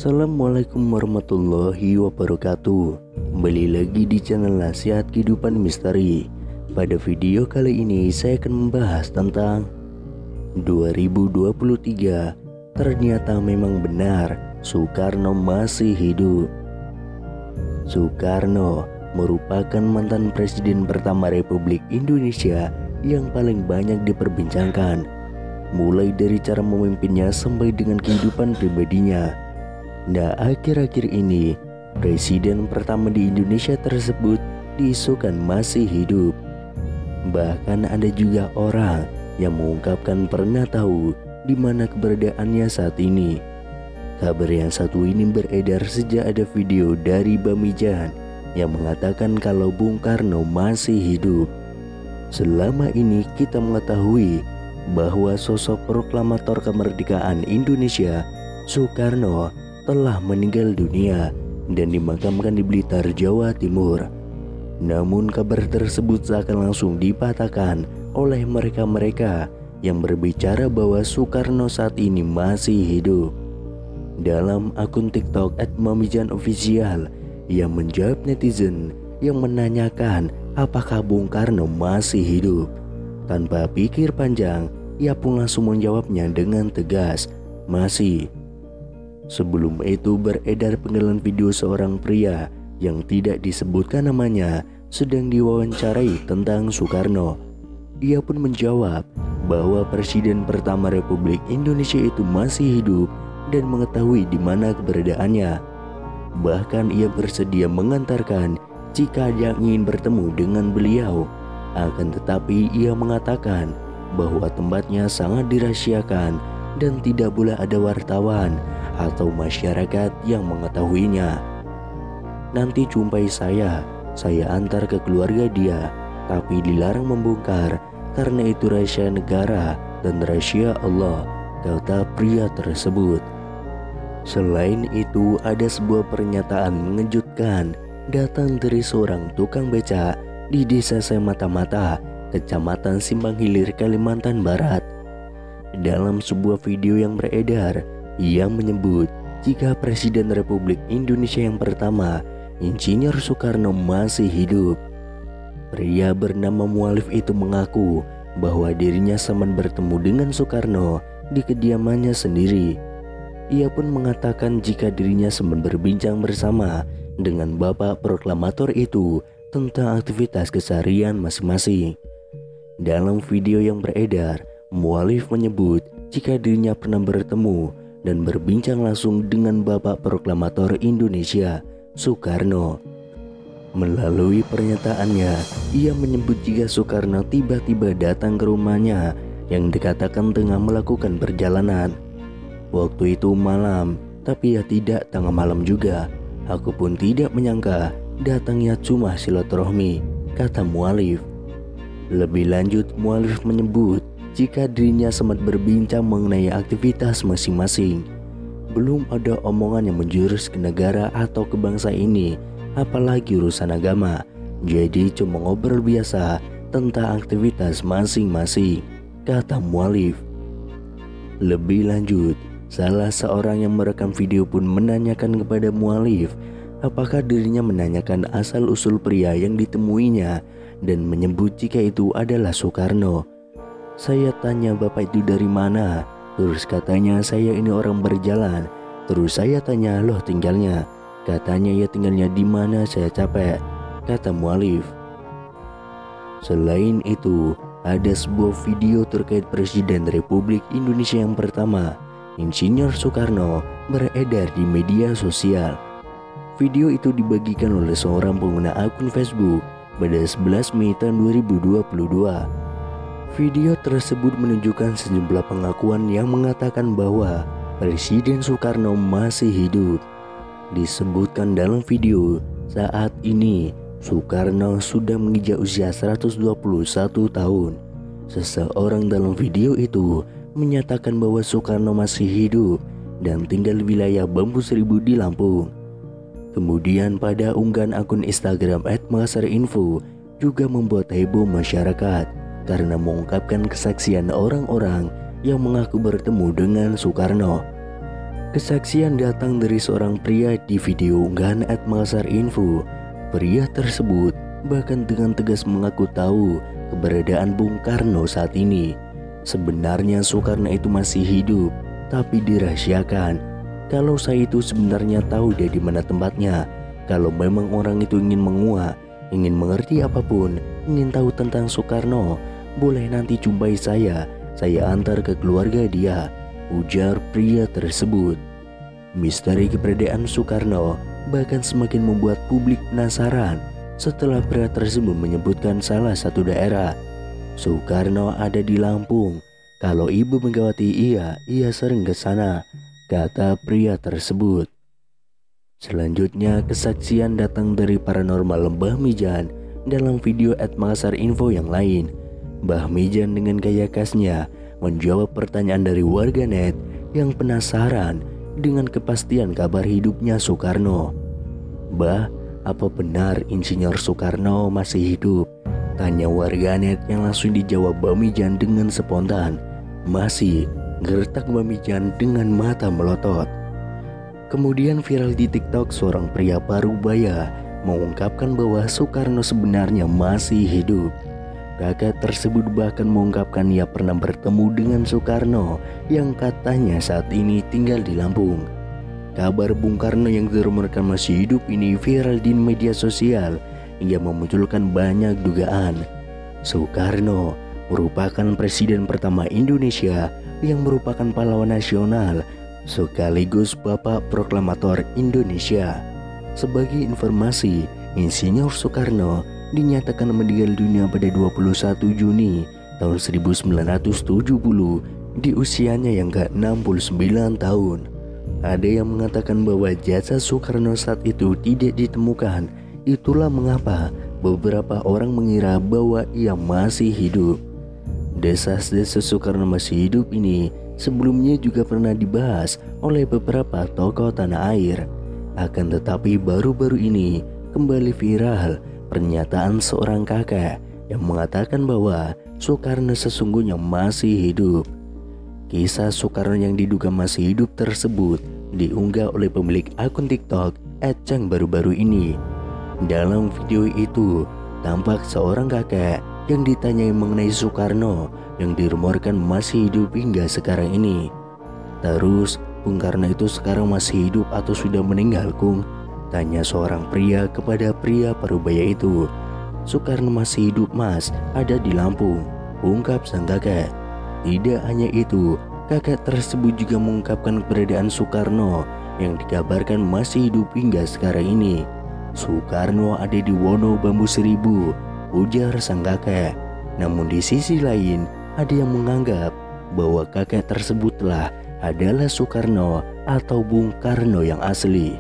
Assalamualaikum warahmatullahi wabarakatuh. Kembali lagi di channel Nasihat Kehidupan Misteri. Pada video kali ini saya akan membahas tentang 2023. Ternyata memang benar Soekarno masih hidup. Soekarno merupakan mantan presiden pertama Republik Indonesia yang paling banyak diperbincangkan, mulai dari cara memimpinnya sampai dengan kehidupan pribadinya. Nah, akhir-akhir ini presiden pertama di Indonesia tersebut diisukan masih hidup. Bahkan ada juga orang yang mengungkapkan pernah tahu di mana keberadaannya saat ini. Kabar yang satu ini beredar sejak ada video dari Bamijan yang mengatakan kalau Bung Karno masih hidup. Selama ini kita mengetahui bahwa sosok proklamator kemerdekaan Indonesia, Soekarno, telah meninggal dunia dan dimakamkan di Blitar, Jawa Timur. Namun kabar tersebut seakan langsung dipatahkan oleh mereka-mereka yang berbicara bahwa Soekarno saat ini masih hidup. Dalam akun TikTok @mamijanofficial yang menjawab netizen yang menanyakan apakah Bung Karno masih hidup. Tanpa pikir panjang, ia pun langsung menjawabnya dengan tegas, masih. Sebelum itu beredar penggalan video seorang pria yang tidak disebutkan namanya sedang diwawancarai tentang Soekarno. Ia pun menjawab bahwa presiden pertama Republik Indonesia itu masih hidup dan mengetahui di mana keberadaannya. Bahkan ia bersedia mengantarkan jika ada yang ingin bertemu dengan beliau. Akan tetapi ia mengatakan bahwa tempatnya sangat dirahasiakan dan tidak boleh ada wartawan atau masyarakat yang mengetahuinya. Nanti jumpai saya antar ke keluarga dia, tapi dilarang membongkar karena itu rahasia negara dan rahasia Allah, kata pria tersebut. Selain itu ada sebuah pernyataan mengejutkan datang dari seorang tukang becak di desa Semata-Mata, Kecamatan Simpang Hilir, Kalimantan Barat. Dalam sebuah video yang beredar, ia menyebut jika Presiden Republik Indonesia yang pertama, Insinyur Soekarno, masih hidup. Pria bernama Mualif itu mengaku bahwa dirinya sempat bertemu dengan Soekarno di kediamannya sendiri. Ia pun mengatakan jika dirinya sempat berbincang bersama dengan Bapak Proklamator itu tentang aktivitas keseharian masing-masing. Dalam video yang beredar, Mualif menyebut jika dirinya pernah bertemu dan berbincang langsung dengan Bapak Proklamator Indonesia, Soekarno. Melalui pernyataannya, ia menyebut jika Soekarno tiba-tiba datang ke rumahnya yang dikatakan tengah melakukan perjalanan. Waktu itu malam, tapi ya tidak tengah malam juga. Aku pun tidak menyangka datangnya cuma silaturahmi, kata Mualif. Lebih lanjut, Mualif menyebut jika dirinya sempat berbincang mengenai aktivitas masing-masing. Belum ada omongan yang menjurus ke negara atau ke bangsa ini, apalagi urusan agama. Jadi cuma ngobrol biasa tentang aktivitas masing-masing, kata Mualif. Lebih lanjut, salah seorang yang merekam video pun menanyakan kepada Mualif apakah dirinya menanyakan asal-usul pria yang ditemuinya dan menyebut jika itu adalah Soekarno. Saya tanya bapak itu dari mana, terus katanya saya ini orang berjalan. Terus saya tanya loh tinggalnya, katanya ya tinggalnya di mana, saya capek, kata Mualif. Selain itu ada sebuah video terkait Presiden Republik Indonesia yang pertama, Insinyur Soekarno, beredar di media sosial. Video itu dibagikan oleh seorang pengguna akun Facebook pada 11 Mei tahun 2022. Video tersebut menunjukkan sejumlah pengakuan yang mengatakan bahwa Presiden Soekarno masih hidup. Disebutkan dalam video, saat ini Soekarno sudah menginjak usia 121 tahun. Seseorang dalam video itu menyatakan bahwa Soekarno masih hidup dan tinggal di wilayah Bambu Seribu di Lampung. Kemudian pada unggahan akun Instagram @makassarinfo juga membuat heboh masyarakat karena mengungkapkan kesaksian orang-orang yang mengaku bertemu dengan Soekarno. Kesaksian datang dari seorang pria di video unggahan @makasarinfo. Pria tersebut bahkan dengan tegas mengaku tahu keberadaan Bung Karno saat ini. Sebenarnya Soekarno itu masih hidup, tapi dirahasiakan. Kalau saya itu sebenarnya tahu dia di mana tempatnya. Kalau memang orang itu ingin menguak, ingin mengerti apapun, ingin tahu tentang Soekarno, boleh nanti jumpai saya antar ke keluarga dia, ujar pria tersebut. Misteri keberadaan Soekarno bahkan semakin membuat publik penasaran setelah pria tersebut menyebutkan salah satu daerah. Soekarno ada di Lampung. Kalau Ibu Megawati ia sering ke sana, kata pria tersebut. Selanjutnya, kesaksian datang dari paranormal Mbah Mijan dalam video @makasarinfo yang lain. Mbah Mijan dengan gaya khasnya menjawab pertanyaan dari warganet yang penasaran dengan kepastian kabar hidupnya Soekarno. "Mbah, apa benar Insinyur Soekarno masih hidup?" tanya warganet yang langsung dijawab Mbah Mijan dengan spontan. "Masih," gertak Mbah Mijan dengan mata melotot. Kemudian viral di TikTok, seorang pria parubaya mengungkapkan bahwa Soekarno sebenarnya masih hidup. Kakak tersebut bahkan mengungkapkan ia pernah bertemu dengan Soekarno yang katanya saat ini tinggal di Lampung. Kabar Bung Karno yang dirumorkan masih hidup ini viral di media sosial hingga memunculkan banyak dugaan. Soekarno merupakan presiden pertama Indonesia yang merupakan pahlawan nasional sekaligus Bapak Proklamator Indonesia. Sebagai informasi, Insinyur Soekarno dinyatakan meninggal dunia pada 21 Juni tahun 1970 di usianya yang ke-69 tahun. Ada yang mengatakan bahwa jasad Soekarno saat itu tidak ditemukan. Itulah mengapa beberapa orang mengira bahwa ia masih hidup. Desas-desus Soekarno masih hidup ini sebelumnya juga pernah dibahas oleh beberapa tokoh tanah air. Akan tetapi baru-baru ini kembali viral pernyataan seorang kakek yang mengatakan bahwa Soekarno sesungguhnya masih hidup. Kisah Soekarno yang diduga masih hidup tersebut diunggah oleh pemilik akun TikTok @cang baru-baru ini. Dalam video itu tampak seorang kakek yang ditanyai mengenai Soekarno yang dirumorkan masih hidup hingga sekarang ini. "Terus Bung Karno itu sekarang masih hidup atau sudah meninggal, Kung?" tanya seorang pria kepada pria parubaya itu. "Soekarno masih hidup, Mas, ada di Lampung," ungkap sang kakek. Tidak hanya itu, kakek tersebut juga mengungkapkan keberadaan Soekarno yang dikabarkan masih hidup hingga sekarang ini. "Soekarno ada di Wono Bambu Seribu," ujar sang kakek. Namun di sisi lain, ada yang menganggap bahwa kakek tersebutlah adalah Soekarno atau Bung Karno yang asli.